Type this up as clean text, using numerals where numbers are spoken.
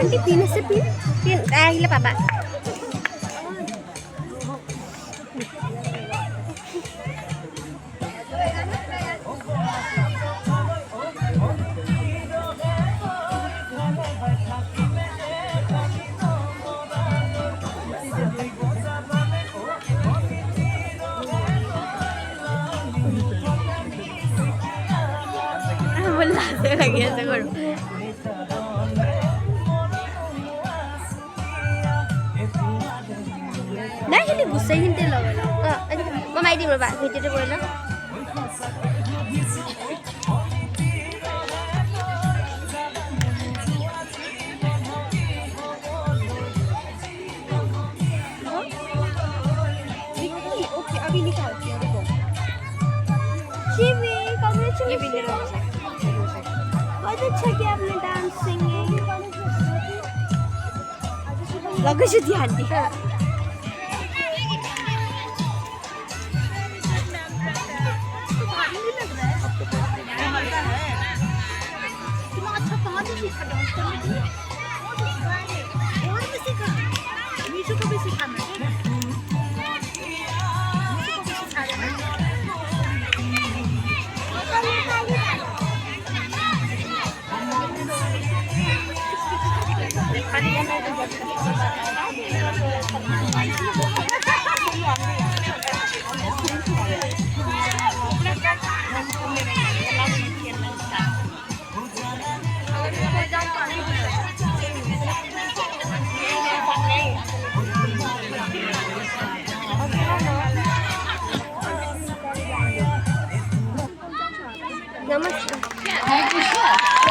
aunty pin আছে pin pin তাই আহিলে পাবা লাজে লাগি আছে ঘৰ নাই কিন্তু গোসাইখিনিতে লগাই লওঁ মই মাৰি দিম ৰ'বা ভিডিঅ'টো কৰি লওঁ अभी निकाल देखो शिवी कांग्रेचुलेशंस बहुत अच्छा किया आपने डांस सिंगिंग लगे से ध्यान दी तुम अच्छा कहाँ से सीखा डांस करने और भी सीखा मीशु को भी सिखाना है